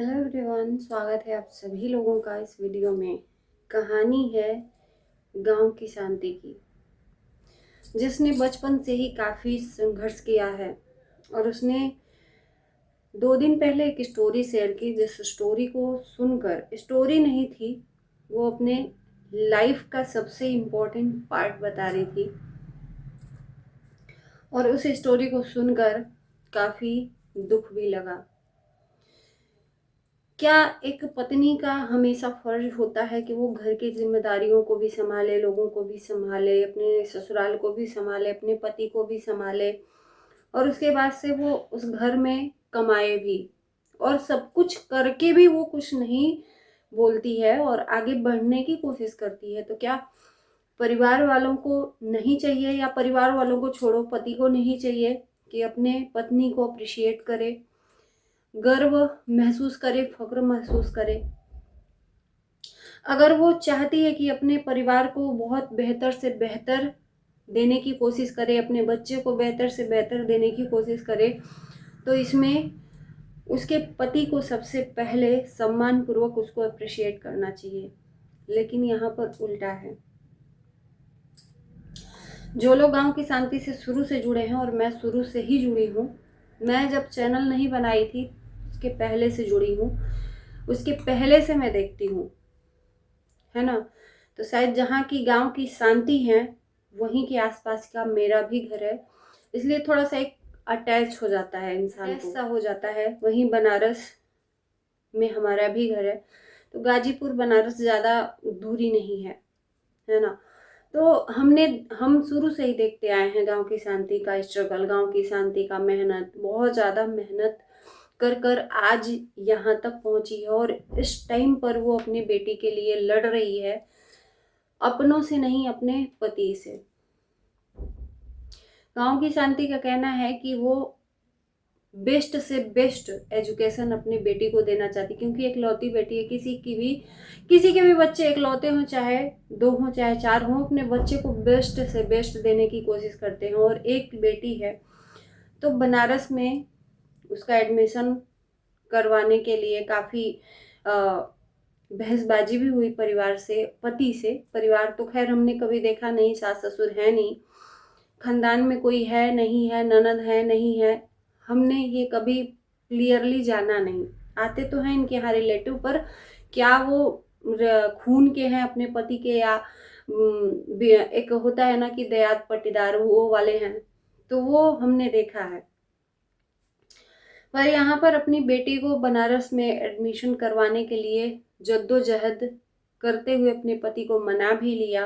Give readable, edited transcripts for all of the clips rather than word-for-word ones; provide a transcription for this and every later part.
Hello everyone, स्वागत है आप सभी लोगों का इस वीडियो में। कहानी है गांव की शांति की, जिसने बचपन से ही काफ़ी संघर्ष किया है। और उसने 2 दिन पहले एक स्टोरी शेयर की, जिस स्टोरी को सुनकर, स्टोरी नहीं थी वो, अपने लाइफ का सबसे इम्पोर्टेंट पार्ट बता रही थी। और उस स्टोरी को सुनकर काफ़ी दुख भी लगा। क्या एक पत्नी का हमेशा फर्ज होता है कि वो घर की जिम्मेदारियों को भी संभाले, लोगों को भी संभाले, अपने ससुराल को भी संभाले, अपने पति को भी संभाले, और उसके बाद से वो उस घर में कमाए भी, और सब कुछ करके भी वो कुछ नहीं बोलती है और आगे बढ़ने की कोशिश करती है? तो क्या परिवार वालों को नहीं चाहिए, या परिवार वालों को छोड़ो, पति को नहीं चाहिए कि अपने पत्नी को अप्रिशिएट करे, गर्व महसूस करे, फक्र महसूस करे? अगर वो चाहती है कि अपने परिवार को बहुत बेहतर से बेहतर देने की कोशिश करे, अपने बच्चे को बेहतर से बेहतर देने की कोशिश करे, तो इसमें उसके पति को सबसे पहले सम्मान पूर्वक उसको अप्रिशिएट करना चाहिए। लेकिन यहाँ पर उल्टा है। जो लोग गांव की शांति से शुरू से जुड़े हैं, और मैं शुरू से ही जुड़ी हूँ, मैं जब चैनल नहीं बनाई थी उसके पहले से जुड़ी हूँ, उसके पहले से मैं देखती हूँ, है ना। तो शायद जहाँ की गांव की शांति है, वहीं के आसपास का मेरा भी घर है, इसलिए थोड़ा सा एक अटैच हो जाता है इंसान को, ऐसा हो जाता है। वहीं बनारस में हमारा भी घर है, तो गाजीपुर बनारस ज़्यादा दूरी नहीं है ना। तो हम शुरू से ही देखते आए हैं गांव की शांति का स्ट्रगल, गांव की शांति का मेहनत, बहुत ज़्यादा मेहनत कर कर आज यहाँ तक पहुँची है। और इस टाइम पर वो अपनी बेटी के लिए लड़ रही है, अपनों से नहीं, अपने पति से। गांव की शांति का कहना है कि वो बेस्ट से बेस्ट एजुकेशन अपनी बेटी को देना चाहती, क्योंकि एकलौती बेटी है। किसी के भी बच्चे एकलौते हों, चाहे 2 हों चाहे 4 हों, अपने बच्चे को बेस्ट से बेस्ट देने की कोशिश करते हैं। और एक बेटी है तो बनारस में उसका एडमिशन करवाने के लिए काफ़ी बहसबाजी भी हुई परिवार से, पति से। परिवार तो खैर हमने कभी देखा नहीं, सास ससुर है नहीं, खानदान में कोई है नहीं है, ननद है नहीं है, हमने ये कभी क्लियरली जाना नहीं। आते तो हैं इनके यहाँ रिलेटिव, पर क्या वो खून के हैं अपने पति के, या एक होता है ना कि दयाद पट्टीदार, वो वाले हैं, तो वो हमने देखा है। पर यहाँ पर अपनी बेटी को बनारस में एडमिशन करवाने के लिए जद्दोजहद करते हुए अपने पति को मना भी लिया,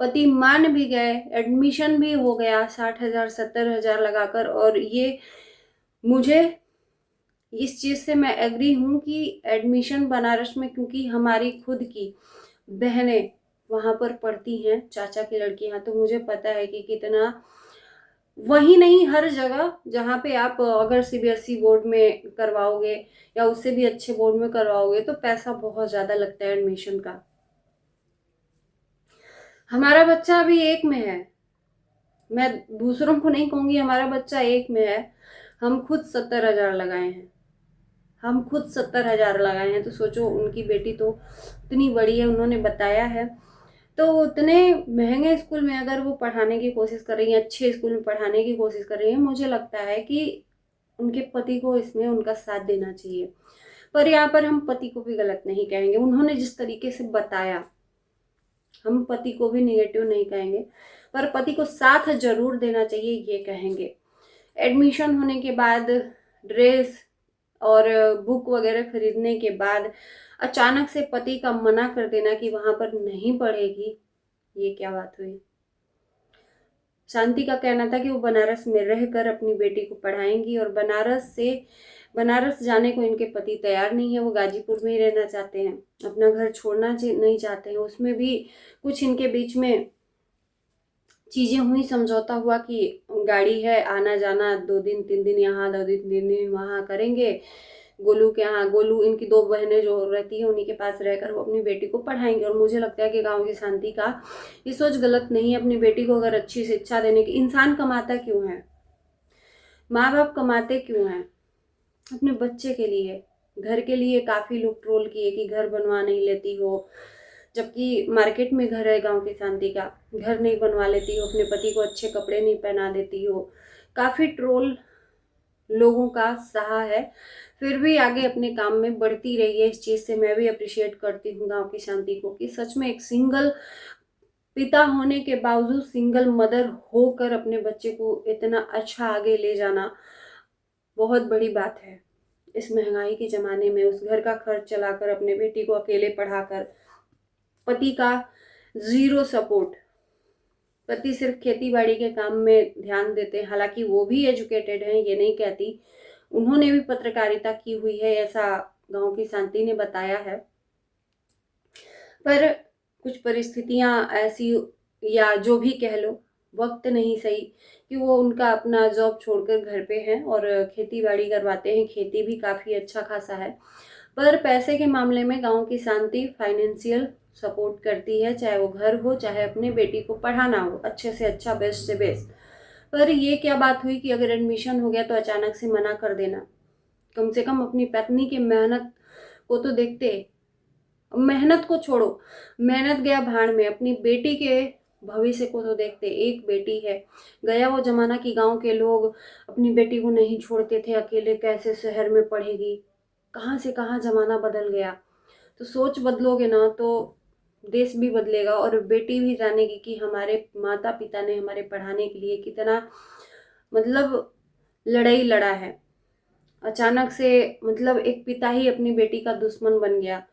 पति मान भी गए, एडमिशन भी हो गया 60,000 70,000 लगाकर। और ये मुझे इस चीज़ से मैं एग्री हूँ कि एडमिशन बनारस में, क्योंकि हमारी खुद की बहनें वहाँ पर पढ़ती हैं, चाचा की लड़कियाँ, तो मुझे पता है कि कितना, वही नहीं हर जगह जहाँ पे आप अगर सीबीएसई बोर्ड में करवाओगे या उससे भी अच्छे बोर्ड में करवाओगे, तो पैसा बहुत ज़्यादा लगता है एडमिशन का। हमारा बच्चा अभी 1 में है, मैं दूसरों को नहीं कहूँगी, हमारा बच्चा 1 में है, हम खुद 70,000 लगाए हैं, हम खुद 70,000 लगाए हैं। तो सोचो, उनकी बेटी तो इतनी बड़ी है, उन्होंने बताया है। तो उतने महंगे स्कूल में अगर वो पढ़ाने की कोशिश कर रही हैं, अच्छे स्कूल में पढ़ाने की कोशिश कर रही हैं, मुझे लगता है कि उनके पति को इसमें उनका साथ देना चाहिए। पर यहाँ पर हम पति को भी गलत नहीं कहेंगे, उन्होंने जिस तरीके से बताया, हम पति को भी निगेटिव नहीं कहेंगे, पर पति को साथ जरूर देना चाहिए, ये कहेंगे। एडमिशन होने के बाद, ड्रेस और बुक वगैरह खरीदने के बाद अचानक से पति का मना कर देना कि वहां पर नहीं पढ़ेगी, ये क्या बात हुई? शांति का कहना था कि वो बनारस में रहकर अपनी बेटी को पढ़ाएंगी, और बनारस जाने को इनके पति तैयार नहीं है, वो गाजीपुर में ही रहना चाहते हैं, अपना घर छोड़ना नहीं चाहते हैं। उसमें भी कुछ इनके बीच में चीज़ें हुई, समझौता हुआ कि गाड़ी है, आना जाना 2 दिन 3 दिन यहाँ, 2 दिन 3 दिन वहाँ करेंगे। गोलू के यहाँ, गोलू इनकी 2 बहनें जो रहती हैं उन्हीं के पास रहकर वो अपनी बेटी को पढ़ाएंगे। और मुझे लगता है कि गांव की शांति का ये सोच गलत नहीं है। अपनी बेटी को अगर अच्छी शिक्षा देने की, इंसान कमाता क्यों है, माँ बाप कमाते क्यों हैं? अपने बच्चे के लिए, घर के लिए काफ़ी लोग ट्रोल किए कि घर बनवा नहीं लेती हो, जबकि मार्केट में घर है गांव की शांति का, घर नहीं बनवा लेती हो, अपने पति को अच्छे कपड़े नहीं पहना देती हो। काफ़ी ट्रोल लोगों का सहा है, फिर भी आगे अपने काम में बढ़ती रही है। इस चीज़ से मैं भी अप्रिशिएट करती हूँ गांव की शांति को कि सच में एक सिंगल पिता होने के बावजूद सिंगल मदर होकर अपने बच्चे को इतना अच्छा आगे ले जाना बहुत बड़ी बात है। इस महंगाई के ज़माने में उस घर का खर्च चलाकर, अपने बेटी को अकेले पढ़ाकर, पति का ज़ीरो सपोर्ट, पति सिर्फ खेती बाड़ी के काम में ध्यान देते हैं। हालांकि वो भी एजुकेटेड हैं, ये नहीं कहती, उन्होंने भी पत्रकारिता की हुई है, ऐसा गांव की शांति ने बताया है। पर कुछ परिस्थितियां ऐसी, या जो भी कह लो, वक्त नहीं सही कि वो उनका अपना जॉब छोड़कर घर पे हैं और खेती बाड़ी करवाते हैं। खेती भी काफ़ी अच्छा खासा है, पर पैसे के मामले में गांव की शांति फाइनेंशियल सपोर्ट करती है, चाहे वो घर हो, चाहे अपने बेटी को पढ़ाना हो, अच्छे से अच्छा, बेस्ट से बेस्ट। पर ये क्या बात हुई कि अगर एडमिशन हो गया तो अचानक से मना कर देना। कम से कम अपनी पत्नी की मेहनत को तो देखते। मेहनत को छोड़ो, मेहनत गया भाड़ में, अपनी बेटी के भविष्य को तो देखते। एक बेटी है, गया वो जमाना कि गांव के लोग अपनी बेटी को नहीं छोड़ते थे अकेले, कैसे शहर में पढ़ेगी। कहाँ से कहाँ जमाना बदल गया। तो सोच बदलोगे ना तो देश भी बदलेगा, और बेटी भी जानेगी कि हमारे माता पिता ने हमारे पढ़ाने के लिए कितना मतलब लड़ाई लड़ा है। अचानक से मतलब एक पिता ही अपनी बेटी का दुश्मन बन गया।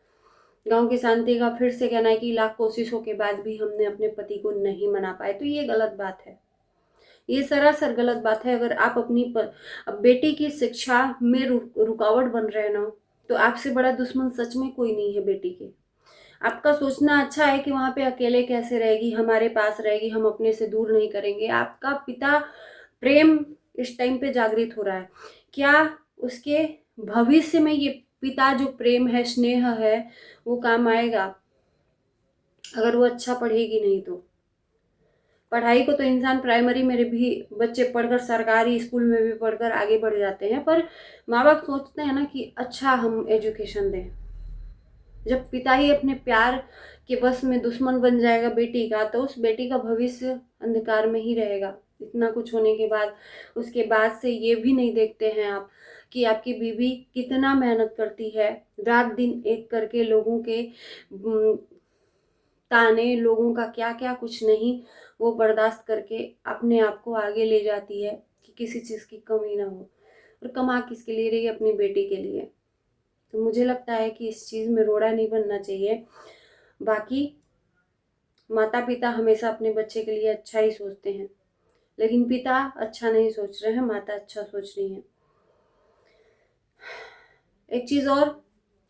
गांव की शांति का फिर से कहना है कि लाख कोशिशों के बाद भी हमने अपने पति को नहीं मना पाए, तो ये गलत बात है, ये सरासर गलत बात है। अगर आप अपनी अब बेटी की शिक्षा में रुकावट बन रहे ना, तो आपसे बड़ा दुश्मन सच में कोई नहीं है बेटी के। आपका सोचना अच्छा है कि वहां पे अकेले कैसे रहेगी, हमारे पास रहेगी, हम अपने से दूर नहीं करेंगे। आपका पिता प्रेम इस टाइम पे जागृत हो रहा है, क्या उसके भविष्य में ये पिता जो प्रेम है, स्नेह है, वो काम आएगा? अगर वो अच्छा पढ़ेगी नहीं तो। पढ़ाई को तो इंसान प्राइमरी में भी बच्चे पढ़कर, सरकारी स्कूल में भी पढ़कर आगे बढ़ जाते हैं, पर माँ बाप सोचते हैं ना कि अच्छा हम एजुकेशन दें। जब पिता ही अपने प्यार के बस में दुश्मन बन जाएगा बेटी का, तो उस बेटी का भविष्य अंधकार में ही रहेगा। इतना कुछ होने के बाद, उसके बाद से ये भी नहीं देखते हैं आप कि आपकी बीवी कितना मेहनत करती है, रात दिन एक करके लोगों के ताने, लोगों का क्या क्या कुछ नहीं, वो बर्दाश्त करके अपने आप को आगे ले जाती है कि किसी चीज़ की कमी ना हो। और कमा किसके लिए रही है? अपनी बेटी के लिए। तो मुझे लगता है कि इस चीज़ में रोड़ा नहीं बनना चाहिए। बाकी माता पिता हमेशा अपने बच्चे के लिए अच्छा ही सोचते हैं, लेकिन पिता अच्छा नहीं सोच रहे हैं, माता अच्छा सोच रही है। एक चीज़ और,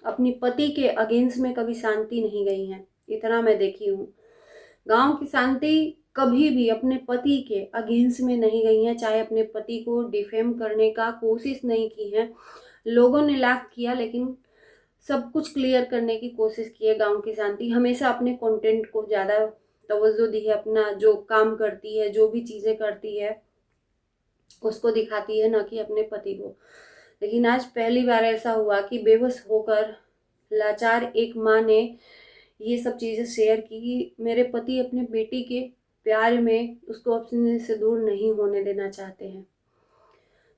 अपनी पति के अगेंस्ट में कभी शांति नहीं गई है, इतना मैं देखी हूँ। गांव की शांति कभी भी अपने पति के अगेंस्ट में नहीं गई है, चाहे अपने पति को डिफेम करने का कोशिश नहीं की है। लोगों ने लाख किया, लेकिन सब कुछ क्लियर करने की कोशिश की है। गांव की शांति हमेशा अपने कंटेंट को ज़्यादा तवज्जो दी है, अपना जो काम करती है, जो भी चीज़ें करती है उसको दिखाती है, ना कि अपने पति को। लेकिन आज पहली बार ऐसा हुआ कि बेबस होकर लाचार एक माँ ने ये सब चीज़ें शेयर की कि मेरे पति अपने बेटी के प्यार में उसको अपने से दूर नहीं होने देना चाहते हैं।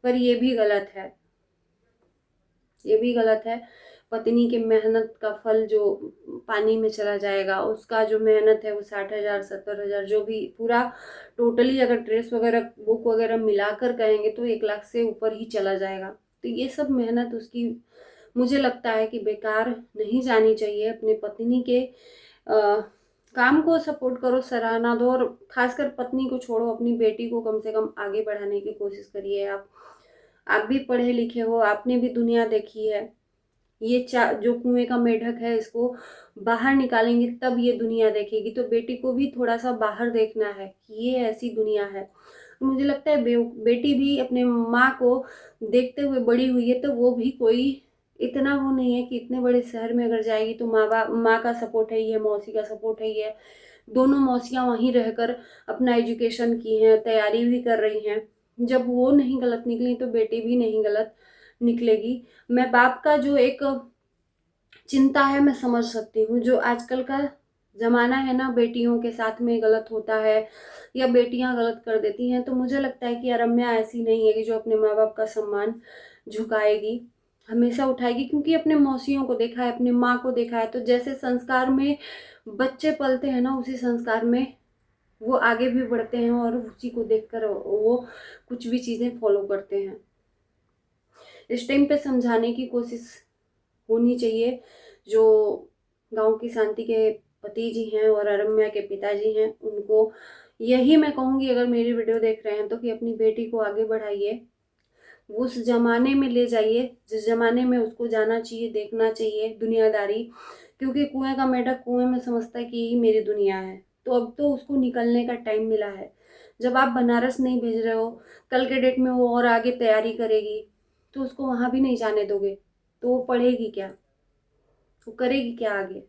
पर ये भी गलत है, ये भी गलत है। पत्नी की मेहनत का फल जो पानी में चला जाएगा, उसका जो मेहनत है वो 60,000 70,000 जो भी पूरा टोटली अगर ड्रेस वगैरह बुक वगैरह मिलाकर कहेंगे तो 1 लाख से ऊपर ही चला जाएगा। तो ये सब मेहनत उसकी मुझे लगता है कि बेकार नहीं जानी चाहिए। अपनी पत्नी के काम को सपोर्ट करो, सराहना दो, और खासकर पत्नी को छोड़ो, अपनी बेटी को कम से कम आगे बढ़ाने की कोशिश करिए। आप भी पढ़े लिखे हो, आपने भी दुनिया देखी है। ये जो कुएं का मेढक है, इसको बाहर निकालेंगे तब ये दुनिया देखेगी। तो बेटी को भी थोड़ा सा बाहर देखना है कि ये ऐसी दुनिया है। तो मुझे लगता है बेटी भी अपने माँ को देखते हुए बड़ी हुई है, तो वो भी कोई इतना वो नहीं है कि इतने बड़े शहर में अगर जाएगी तो माँ का सपोर्ट है, ये मौसी का सपोर्ट है। ये दोनों मौसियाँ वहीं रहकर अपना एजुकेशन की हैं, तैयारी भी कर रही हैं। जब वो नहीं गलत निकली तो बेटी भी नहीं गलत। निकलेगी। मैं बाप का जो एक चिंता है मैं समझ सकती हूँ। जो आजकल का ज़माना है ना, बेटियों के साथ में गलत होता है या बेटियां गलत कर देती हैं, तो मुझे लगता है कि रम्या ऐसी नहीं है कि जो अपने माँ बाप का सम्मान झुकाएगी, हमेशा उठाएगी। क्योंकि अपने मौसियों को देखा है, अपने माँ को देखा है, तो जैसे संस्कार में बच्चे पलते हैं ना, उसी संस्कार में वो आगे भी बढ़ते हैं और उसी को देखकर वो कुछ भी चीज़ें फॉलो करते हैं। इस टाइम पे समझाने की कोशिश होनी चाहिए। जो गांव की शांति के पति जी हैं और रम्या के पिताजी हैं, उनको यही मैं कहूँगी, अगर मेरी वीडियो देख रहे हैं तो, कि अपनी बेटी को आगे बढ़ाइए, उस जमाने में ले जाइए जिस जमाने में उसको जाना चाहिए, देखना चाहिए दुनियादारी। क्योंकि कुएं का मेढक कुएं में समझता है कि यही मेरी दुनिया है। तो अब तो उसको निकलने का टाइम मिला है। जब आप बनारस नहीं भेज रहे हो, कल के डेट में वो और आगे तैयारी करेगी, तो उसको वहां भी नहीं जाने दोगे, तो वो पढ़ेगी क्या, वो करेगी क्या आगे।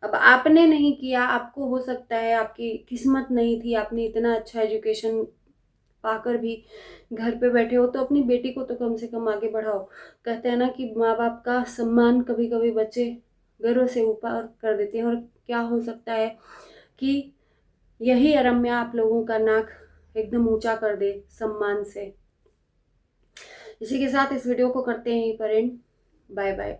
अब आपने नहीं किया, आपको हो सकता है आपकी किस्मत नहीं थी, आपने इतना अच्छा एजुकेशन पाकर भी घर पे बैठे हो, तो अपनी बेटी को तो कम से कम आगे बढ़ाओ। कहते हैं ना कि माँ बाप का सम्मान कभी कभी बच्चे गर्व से ऊपर कर देते हैं, और क्या हो सकता है कि यही रम्या आप लोगों का नाक एकदम ऊंचा कर दे सम्मान से। इसी के साथ इस वीडियो को करते हैं यहीं पर एंड। Bye bye.